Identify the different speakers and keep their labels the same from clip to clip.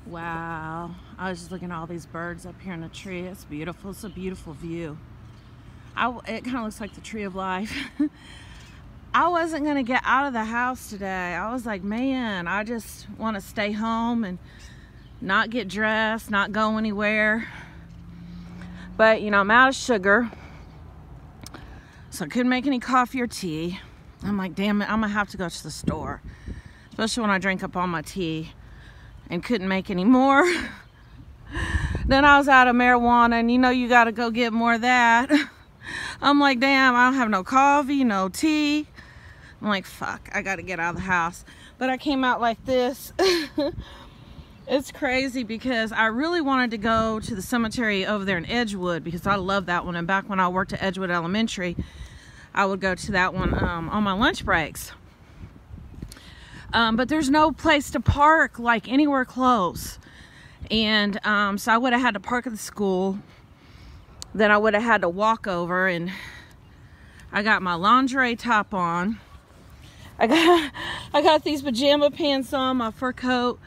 Speaker 1: Wow, I was just looking at all these birds up here in the tree. It's beautiful. It's a beautiful view. It kind of looks like the tree of life. I wasn't going to get out of the house today. I was like, man, I just want to stay home and not get dressed, not go anywhere. But, you know, I'm out of sugar, so I couldn't make any coffee or tea. I'm like, damn it, I'm going to have to go to the store, especially when I drank up all my tea and couldn't make any more. Then I was out of marijuana, and you know you got to go get more of that. I'm like, damn, I don't have no coffee, no tea. I'm like, fuck, I got to get out of the house. But I came out like this. It's crazy because I really wanted to go to the cemetery over there in Edgewood because I love that one. And back when I worked at Edgewood Elementary, I would go to that one on my lunch breaks. But there's no place to park like anywhere close. And so I would have had to park at the school. Then I would have had to walk over, and I got my lingerie top on. I got these pajama pants on, my fur coat,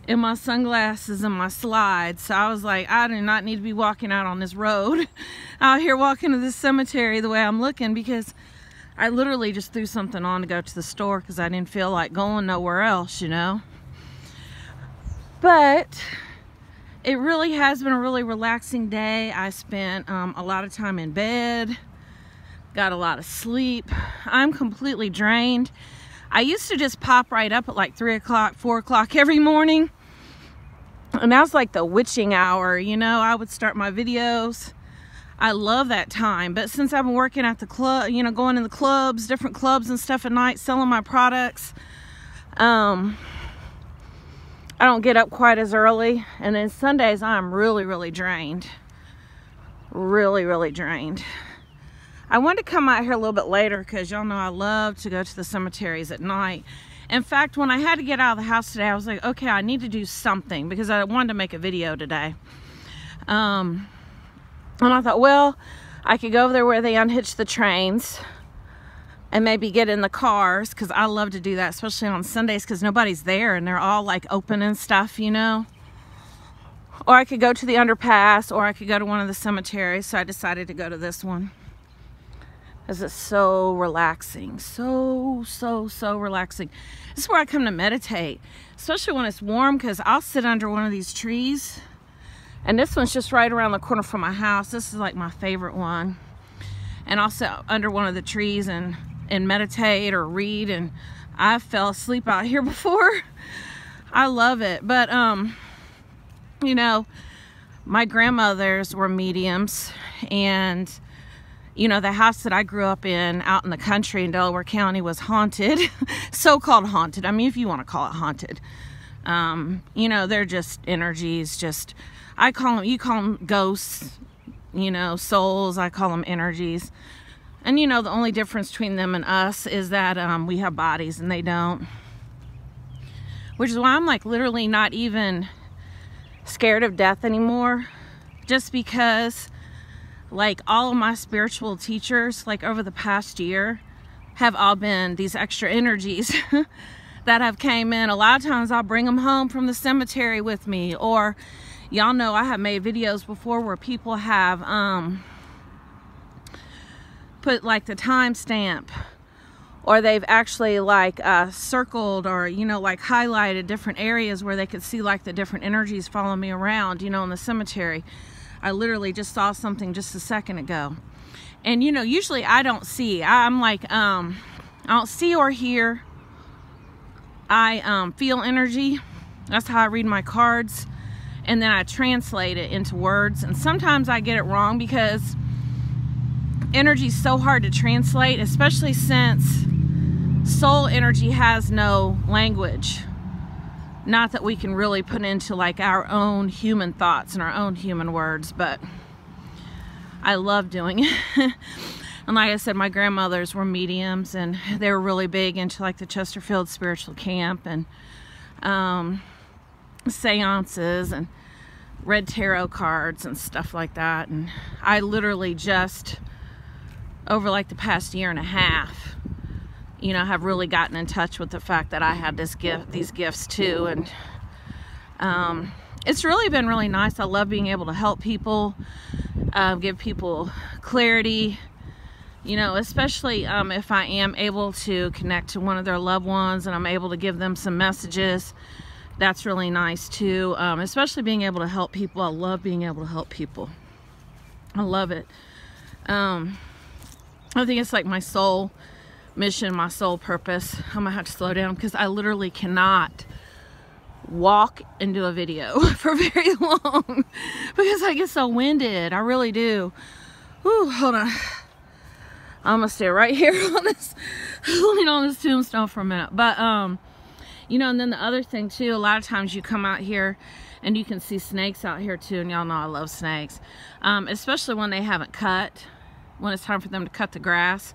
Speaker 1: and my sunglasses and my slides. So I was like, I do not need to be walking out on this road out here walking to this cemetery the way I'm looking, because I literally just threw something on to go to the store because I didn't feel like going nowhere else, you know. But it really has been a really relaxing day. I spent a lot of time in bed, got a lot of sleep. I'm completely drained. I used to just pop right up at like 3 o'clock, 4 o'clock every morning. And that was like the witching hour, you know. I would start my videos. I love that time. But since I've been working at the club, you know, going in the clubs, different clubs and stuff at night, selling my products, I don't get up quite as early. And then Sundays, I'm really drained. Really drained. I wanted to come out here a little bit later because y'all know I love to go to the cemeteries at night. In fact, when I had to get out of the house today, I was like, okay, I need to do something because I wanted to make a video today. And I thought, well, I could go over there where they unhitch the trains and maybe get in the cars, because I love to do that, especially on Sundays because nobody's there and they're all like open and stuff, you know. Or I could go to the underpass, or I could go to one of the cemeteries. So I decided to go to this one because it's so relaxing. So relaxing. This is where I come to meditate, especially when it's warm, because I'll sit under one of these trees. And this one's just right around the corner from my house. This is like my favorite one. And I'll sit under one of the trees and meditate or read. And I fell asleep out here before. I love it. But, you know, my grandmothers were mediums. And, you know, the house that I grew up in out in the country in Delaware County was haunted. So-called haunted. I mean, if you want to call it haunted. You know, they're just energies, I call them, you call them ghosts, you know, souls. I call them energies. And, you know, the only difference between them and us is that we have bodies and they don't. Which is why I'm like literally not even scared of death anymore. Just because like all of my spiritual teachers, like over the past year, have all been these extra energies that have came in. A lot of times I'll bring them home from the cemetery with me, or y'all know I have made videos before where people have put like the timestamp, or they've actually like circled, or you know, like highlighted different areas where they could see like the different energies following me around, you know, in the cemetery. I literally just saw something just a second ago. And you know, usually I don't see. I'm like I don't see or hear. I feel energy. That's how I read my cards. And then I translate it into words. And sometimes I get it wrong because energy is so hard to translate, especially since soul energy has no language. Not that we can really put into like our own human thoughts and our own human words, but I love doing it. And like I said, my grandmothers were mediums, and they were really big into like the Chesterfield Spiritual Camp and seances and read tarot cards and stuff like that. And I literally just over like the past year and a half, you know, have really gotten in touch with the fact that I had this gift, these gifts too. And It's really been really nice. I love being able to help people, give people clarity, you know, especially if I am able to connect to one of their loved ones and I'm able to give them some messages. That's really nice too, especially being able to help people. I love being able to help people. I love it. I think it's like my soul mission, my soul purpose. I'm gonna have to slow down because I literally cannot walk and do a video for very long because I get so winded. I really do. Ooh, hold on. I'm gonna stay right here on this, lean on this tombstone for a minute. But you know, and then the other thing too, a lot of times you come out here and you can see snakes out here too, and y'all know I love snakes, especially when they haven't cut, when it's time for them to cut the grass.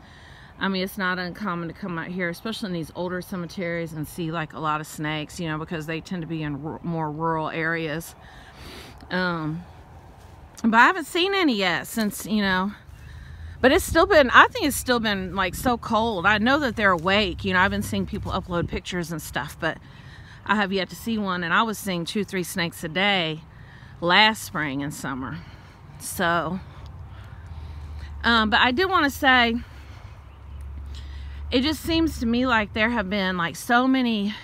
Speaker 1: I mean, it's not uncommon to come out here, especially in these older cemeteries, and see like a lot of snakes, you know, because they tend to be in more rural areas. But I haven't seen any yet since, you know, but it's still been, I think it's still been like so cold. I know that they're awake, you know, I've been seeing people upload pictures and stuff, but I have yet to see one. And I was seeing 2-3 snakes a day last spring and summer. So, but I did want to say, it just seems to me like there have been like so many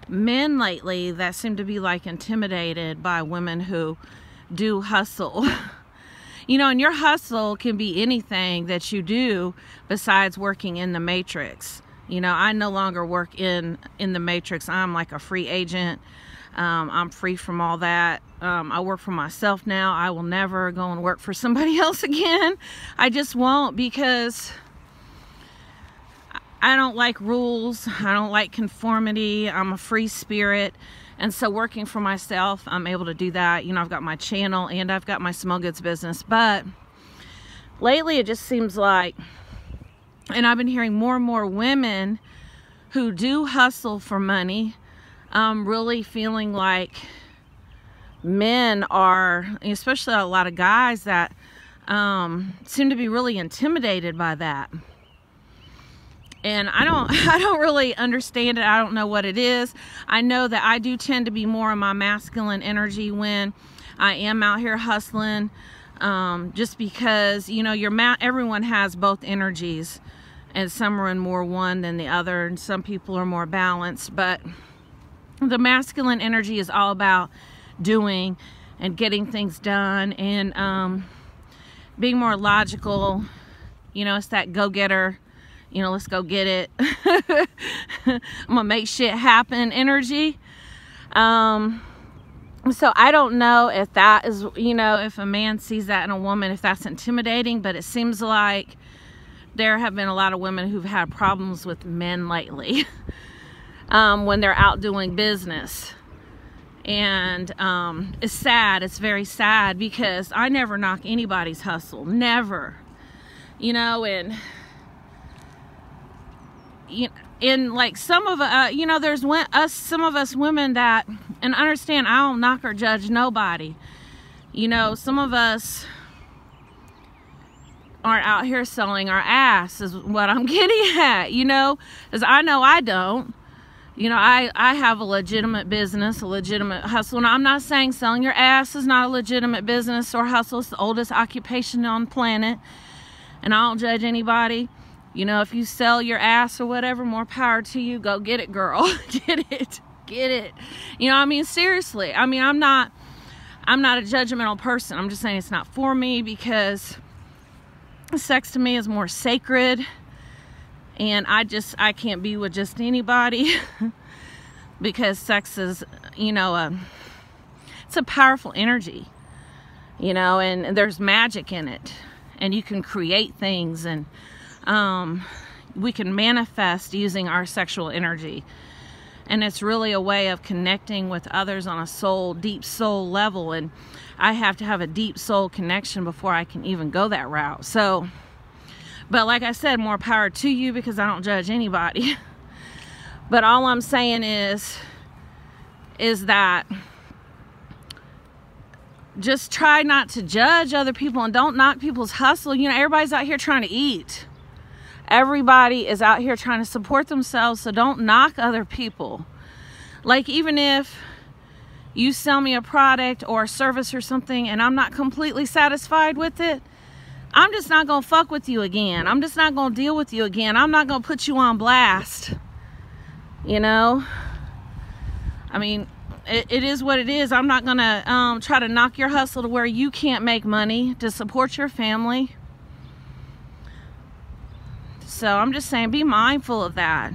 Speaker 1: men lately that seem to be like intimidated by women who do hustle. You know, and your hustle can be anything that you do besides working in the matrix. You know, I no longer work in the matrix. I'm like a free agent. I'm free from all that. I work for myself now. I will never go and work for somebody else again. I just won't, because I don't like rules. I don't like conformity. I'm a free spirit. And so working for myself, I'm able to do that. You know, I've got my channel and I've got my small goods business. But lately it just seems like, and I've been hearing more and more women who do hustle for money, really feeling like men are, especially a lot of guys that seem to be really intimidated by that. And I don't really understand it. I don't know what it is. I know that I do tend to be more in my masculine energy when I am out here hustling, just because, you know, everyone has both energies, and some are in more one than the other, and some people are more balanced. But the masculine energy is all about doing and getting things done, and being more logical. You know, it's that go-getter, you know, let's go get it. I'm gonna make shit happen energy. So I don't know if that is, you know, if a man sees that in a woman, if that's intimidating, but it seems like there have been a lot of women who've had problems with men lately when they're out doing business. And it's sad. It's very sad, because I never knock anybody's hustle. Never. You know, and in like some of you know, there's some of us women that, and understand, I don't knock or judge nobody. You know, some of us aren't out here selling our ass, is what I'm getting at, you know, because I know I don't. You know, I have a legitimate business, a legitimate hustle. And I'm not saying selling your ass is not a legitimate business or hustle. It's the oldest occupation on the planet, and I don't judge anybody. You know, if you sell your ass or whatever, more power to you. Go get it, girl. Get it. Get it. You know, I mean, seriously. I mean, I'm not a judgmental person. I'm just saying it's not for me, because sex to me is more sacred. And I can't be with just anybody because sex is, you know, it's a powerful energy, you know, and there's magic in it, and you can create things, and we can manifest using our sexual energy. And it's really a way of connecting with others on a deep soul level. And I have to have a deep soul connection before I can even go that route. So, but like I said, more power to you, because I don't judge anybody. But all I'm saying is that just try not to judge other people and don't knock people's hustle. You know, everybody's out here trying to eat. Everybody is out here trying to support themselves, so don't knock other people. Like, even if you sell me a product or a service or something and I'm not completely satisfied with it, I'm just not gonna fuck with you again. I'm just not gonna deal with you again. I'm not gonna put you on blast. You know? I mean, it is what it is. I'm not gonna try to knock your hustle to where you can't make money to support your family. So I'm just saying, be mindful of that.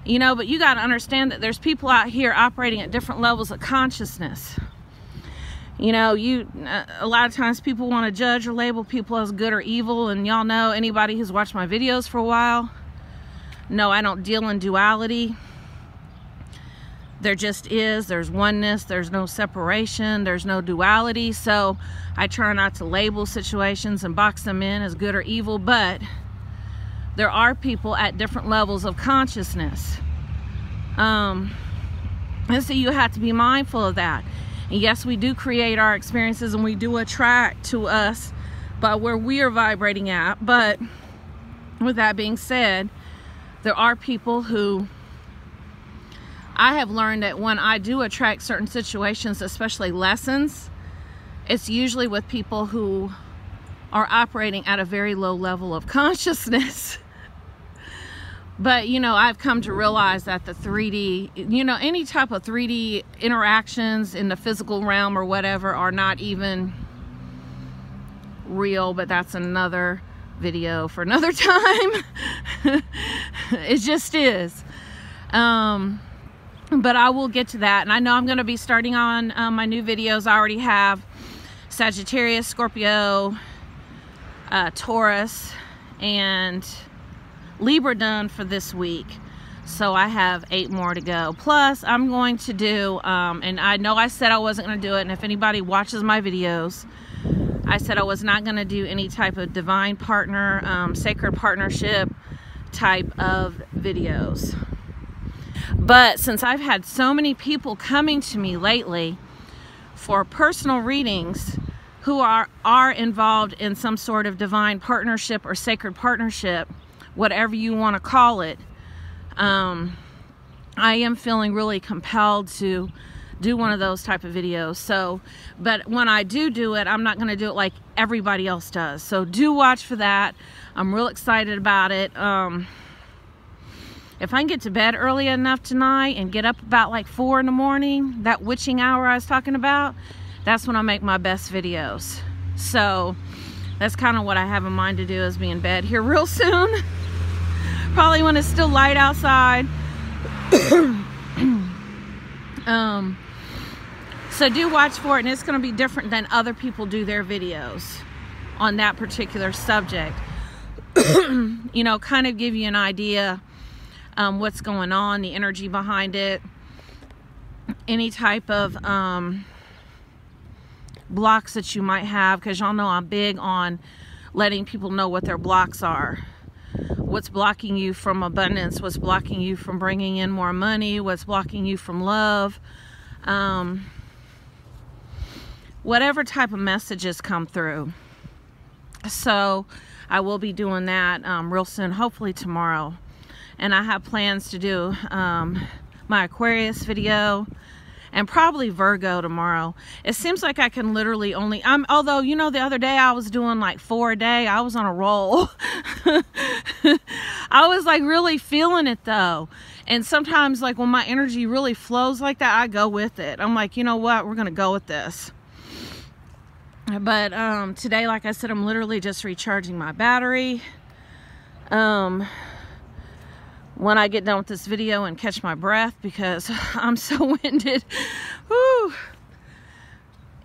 Speaker 1: You know, but you got to understand that there's people out here operating at different levels of consciousness. You know, a lot of times people want to judge or label people as good or evil, and y'all know, anybody who's watched my videos for a while, no, I don't deal in duality. There just is. There's oneness. There's no separation. There's no duality. So I try not to label situations and box them in as good or evil, but there are people at different levels of consciousness. And so you have to be mindful of that. And yes, we do create our experiences and we do attract to us by where we are vibrating at. But with that being said, there are people who, I have learned that when I do attract certain situations, especially lessons, it's usually with people who are operating at a very low level of consciousness. But, you know, I've come to realize that the 3D, you know, any type of 3D interactions in the physical realm or whatever are not even real, but that's another video for another time. It just is. But I will get to that. And I know I'm going to be starting on my new videos. I already have Sagittarius, Scorpio, Taurus, and Libra done for this week. So I have 8 more to go. Plus, I'm going to do, and I know I said I wasn't going to do it, and if anybody watches my videos, I said I was not going to do any type of divine partner, sacred partnership type of videos. But since I've had so many people coming to me lately for personal readings who are involved in some sort of divine partnership or sacred partnership, whatever you want to call it, I am feeling really compelled to do one of those type of videos. So, but when I do it, I'm not going to do it like everybody else does. So do watch for that. I'm real excited about it. If I can get to bed early enough tonight and get up about like 4 in the morning, that witching hour I was talking about, that's when I make my best videos. So that's kind of what I have in mind to do, is be in bed here real soon. Probably when it's still light outside. So do watch for it, and it's going to be different than other people do their videos on that particular subject. You know, kind of give you an idea what's going on, the energy behind it, any type of blocks that you might have, because y'all know I'm big on letting people know what their blocks are. What's blocking you from abundance, what's blocking you from bringing in more money, what's blocking you from love, whatever type of messages come through. So I will be doing that real soon, hopefully tomorrow. And I have plans to do my Aquarius video and probably Virgo tomorrow. It seems like I can literally only, although, you know, the other day I was doing like 4 a day. I was on a roll. I was like really feeling it though. And sometimes like when my energy really flows like that, I go with it. I'm like, you know what, we're gonna go with this. But today, like I said, I'm literally just recharging my battery. When I get done with this video and catch my breath, because I'm so winded. Whew.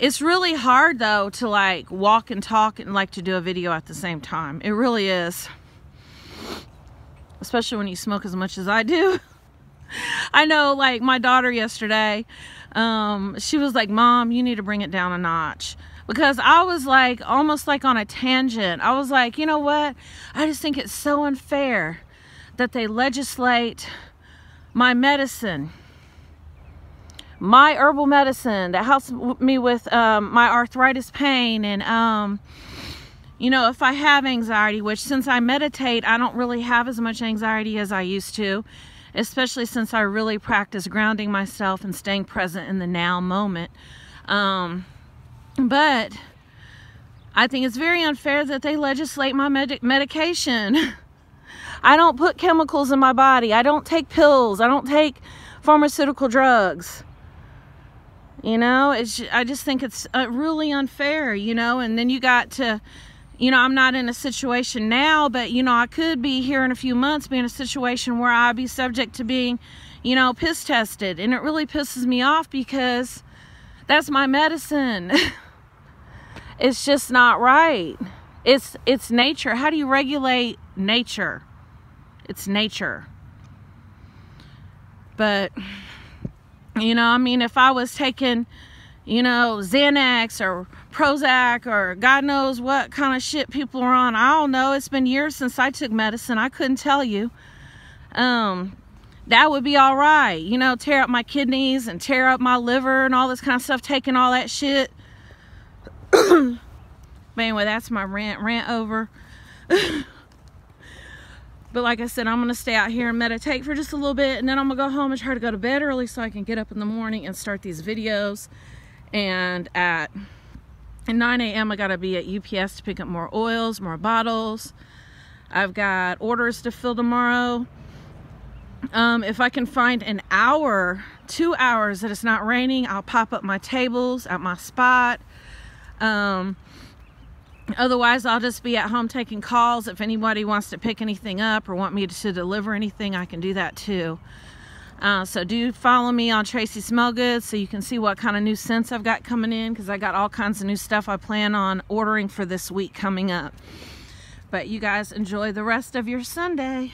Speaker 1: It's really hard though to like walk and talk and like to do a video at the same time. It really is. Especially when you smoke as much as I do. I know, like my daughter yesterday, she was like, Mom, you need to bring it down a notch. Because I was like, almost like on a tangent. I was like, you know what? I just think it's so unfair that they legislate my medicine, my herbal medicine that helps me with my arthritis pain. And, you know, if I have anxiety, which since I meditate, I don't really have as much anxiety as I used to. especially since I really practice grounding myself and staying present in the now moment. But I think it's very unfair that they legislate my medication. I don't put chemicals in my body. I don't take pills. I don't take pharmaceutical drugs. You know, I just think it's really unfair, you know. And then you got to, you know, I'm not in a situation now, but, you know, I could be here in a few months, be in a situation where I'd be subject to being, you know, piss tested. And it really pisses me off because that's my medicine. It's just not right. It's nature. How do you regulate nature? It's nature. But, you know, I mean, if I was taking, you know, Xanax or Prozac or God knows what kind of shit people are on, I don't know. It's been years since I took medicine. I couldn't tell you. That would be all right. You know, tear up my kidneys and tear up my liver and all this kind of stuff, taking all that shit. But anyway, that's my rant over. But like I said, I'm going to stay out here and meditate for just a little bit, and then I'm going to go home and try to go to bed early so I can get up in the morning and start these videos. And at 9 a.m. I got to be at UPS to pick up more oils, more bottles. I've got orders to fill tomorrow. If I can find an hour, 2 hours that it's not raining, I'll pop up my tables at my spot. Otherwise, I'll just be at home taking calls. If anybody wants to pick anything up or want me to deliver anything, I can do that too. So do follow me on Tracy Smellgood so you can see what kind of new scents I've got coming in, because I got all kinds of new stuff I plan on ordering for this week coming up. But you guys enjoy the rest of your Sunday.